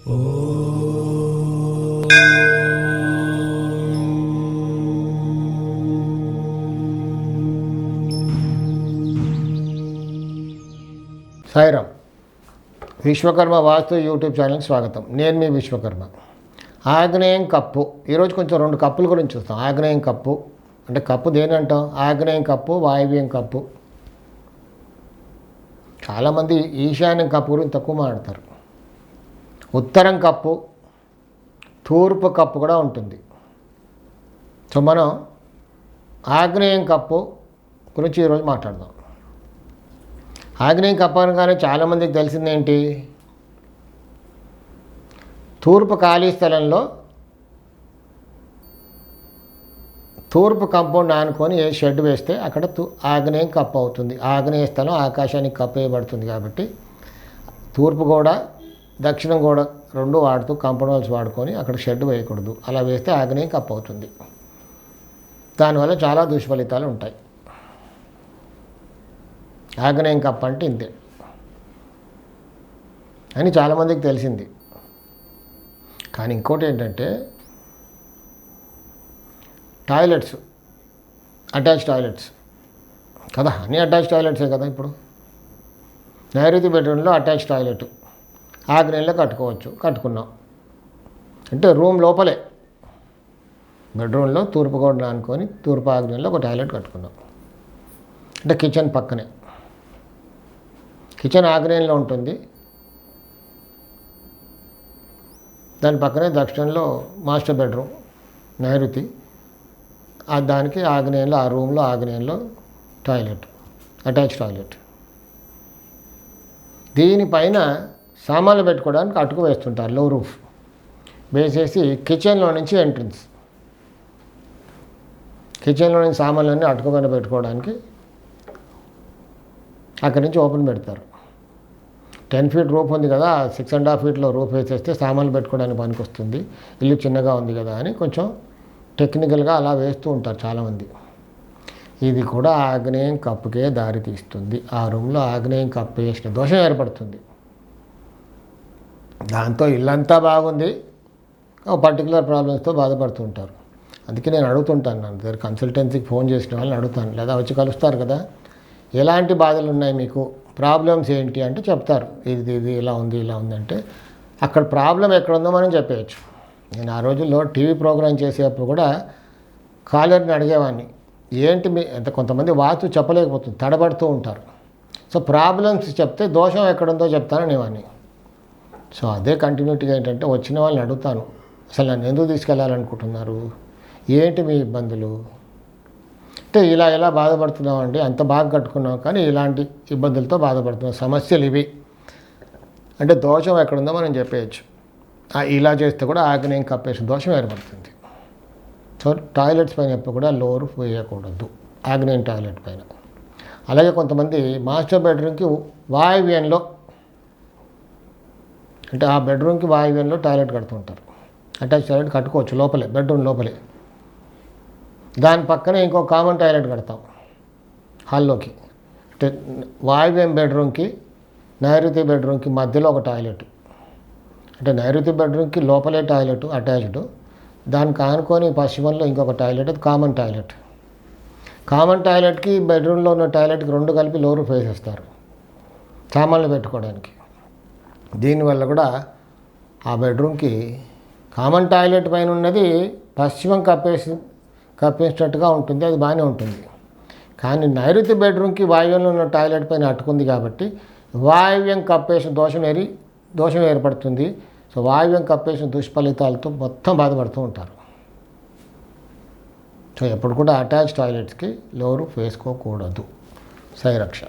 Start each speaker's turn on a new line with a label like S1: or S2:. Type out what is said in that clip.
S1: సాయిరామ్. విశ్వకర్మ వాస్తు YouTube ఛానల్కి స్వాగతం. నేను మీ విశ్వకర్మ. ఆగ్నేయం కప్పు. ఈరోజు కొంచెం 2 కప్పుల గురించి చూస్తాం. ఆగ్నేయం కప్పు అంటే కప్పు దేని అంటాం? ఆగ్నేయం కప్పు, వాయువ్యం కప్పు. చాలామంది ఈశాన్యం కప్పు గురించి తక్కువ మాట్లాడతారు. ఉత్తరం కప్పు, తూర్పు కప్పు కూడా ఉంటుంది. సో మనం ఆగ్నేయం కప్పు గురించి ఈరోజు మాట్లాడదాం. ఆగ్నేయం కప్పు అనగానే చాలామందికి తెలిసిందేంటి? తూర్పు ఖాళీ స్థలంలో తూర్పు కాంపౌండ్ ఆనుకొని ఏ షెడ్ వేస్తే అక్కడ ఆగ్నేయం కప్పు అవుతుంది. ఆగ్నేయ స్థలం ఆకాశానికి కప్పు వేయబడుతుంది కాబట్టి తూర్పు గోడ, దక్షిణం గోడ 2 వాడుతూ కాంపౌండ్ వాల్స్ వాడుకొని అక్కడ షెడ్ వేయకూడదు. అలా వేస్తే ఆగ్నేయం కప్పు అవుతుంది. దానివల్ల చాలా దుష్ఫలితాలు ఉంటాయి. ఆగ్నేయం కప్పు అంటే ఇంతే అని చాలామందికి తెలిసింది. కానీ ఇంకోటి ఏంటంటే టాయిలెట్స్, అటాచ్ టాయిలెట్స్ కదా, అన్నీ అటాచ్ టాయిలెట్సే కదా. ఇప్పుడు నైరుతి బెడ్రూమ్లో అటాచ్ టాయిలెట్ ఆగ్నేయంలో కట్టుకున్నాం అంటే రూమ్ లోపలే బెడ్రూమ్లో తూర్పు గోడను అనుకొని తూర్పు ఆగ్నేయంలో ఒక టాయిలెట్ కట్టుకున్నాం. అంటే కిచెన్ పక్కనే, కిచెన్ ఆగ్నేయంలో ఉంటుంది. దాని పక్కనే దక్షిణంలో మాస్టర్ బెడ్రూమ్ నైరుతి, దానికి ఆగ్నేయంలో ఆ రూమ్లో ఆగ్నేయంలో టాయిలెట్, అటాచ్ టాయిలెట్. దీనిపైన సామాన్లు పెట్టుకోవడానికి అటుకు వేస్తుంటారు. లో రూఫ్ వేసేసి కిచెన్లో నుంచి ఎంట్రన్స్, కిచెన్లో నుంచి సామాన్లన్నీ అటుకు పైన పెట్టుకోవడానికి అక్కడి నుంచి ఓపెన్ పెడతారు. 10 ఫీట్ రూఫ్ ఉంది కదా, 6.5 ఫీట్లో రూఫ్ వేసేస్తే సామాన్లు పెట్టుకోవడానికి పనికి వస్తుంది. ఇల్లు చిన్నగా ఉంది కదా అని కొంచెం టెక్నికల్గా అలా వేస్తూ ఉంటారు చాలామంది. ఇది కూడా ఆగ్నేయం కప్పుకే దారి తీస్తుంది. ఆ రూమ్లో ఆగ్నేయం కప్పు వేసిన దోషం ఏర్పడుతుంది. దాంతో ఇల్లంతా బాగుంది, పర్టికులర్ ప్రాబ్లమ్స్తో బాధపడుతూ ఉంటారు. అందుకే నేను అడుగుతుంటాను, నా దగ్గర కన్సల్టెన్సీకి ఫోన్ చేసిన వాళ్ళని అడుగుతాను, లేదా వచ్చి కలుస్తారు కదా, ఎలాంటి బాధలు ఉన్నాయి మీకు, ప్రాబ్లమ్స్ ఏంటి అంటే చెప్తారు. ఇది ఇలా ఉంది ఇలా ఉంది అంటే అక్కడ ప్రాబ్లం ఎక్కడుందో మనం చెప్పేయచ్చు. నేను ఆ రోజుల్లో టీవీ ప్రోగ్రాం చేసేటప్పుడు కూడా కాలర్ని అడిగేవాడిని, ఏంటి మీ అంటే కొంతమంది వాస్తు చెప్పలేకపోతుంది, తడబడుతూ ఉంటారు. సో ప్రాబ్లమ్స్ చెప్తే దోషం ఎక్కడుందో చెప్తాననేవాడిని. సో అదే కంటిన్యూటీగా ఏంటంటే వచ్చిన వాళ్ళని అడుగుతాను, అసలు నన్ను ఎందుకు తీసుకెళ్ళాలనుకుంటున్నారు, ఏంటి మీ ఇబ్బందులు అంటే ఇలా బాధపడుతున్నామండి, అంత బాగా కట్టుకున్నాం కానీ ఇలాంటి ఇబ్బందులతో బాధపడుతున్నాం, సమస్యలు ఇవి అంటే దోషం ఎక్కడుందో మనం చెప్పేయచ్చు. ఇలా చేస్తే కూడా ఆగ్నేయం కప్పేసిన దోషం ఏర్పడుతుంది. సో టాయిలెట్స్ పైన ఎప్పుడు కూడా లో రూఫ్ వేయకూడదు, ఆగ్నేయం టాయిలెట్ పైన. అలాగే కొంతమంది మాస్టర్ బెడ్రూమ్కి వాయువ్యంలో అంటే ఆ బెడ్రూమ్కి వాయువ్యంలో టాయిలెట్ కడుతుంటారు. అటాచ్ టాయిలెట్ కట్టుకోవచ్చు లోపలే, బెడ్రూమ్ లోపలే. దాని పక్కనే ఇంకో కామన్ టాయిలెట్ కడతాం హాల్లోకి. అంటే వాయువ్యం బెడ్రూమ్కి నైరుతి బెడ్రూమ్కి మధ్యలో ఒక టాయిలెట్. అంటే నైరుతి బెడ్రూమ్కి లోపలే టాయిలెట్ అటాచ్డ్, దానికి ఆనుకొని పశ్చిమంలో ఇంకొక టాయిలెట్, అది కామన్ టాయిలెట్. కామన్ టాయిలెట్కి బెడ్రూమ్లో ఉన్న టాయిలెట్కి 2 కలిపి లో రూఫ్ వేసేస్తారు సామాన్లు పెట్టుకోవడానికి. దీనివల్ల కూడా ఆ బెడ్రూమ్కి కామన్ టాయిలెట్ పైన ఉన్నది పశ్చిమం కప్పేసినట్టుగా ఉంటుంది, అది బాగానే ఉంటుంది. కానీ నైరుతి బెడ్రూమ్కి వాయువ్యంలో ఉన్న టాయిలెట్ పైన అట్టుకుంది కాబట్టి వాయువ్యం కప్పేసిన దోషం ఏర్పడుతుంది. సో వాయువ్యం కప్పేసిన దుష్ఫలితాలతో మొత్తం బాధపడుతూ ఉంటారు. సో ఎప్పుడు కూడా అటాచ్ టాయిలెట్స్కి లో రూఫ్ వేసుకోకూడదు. సైరక్ష.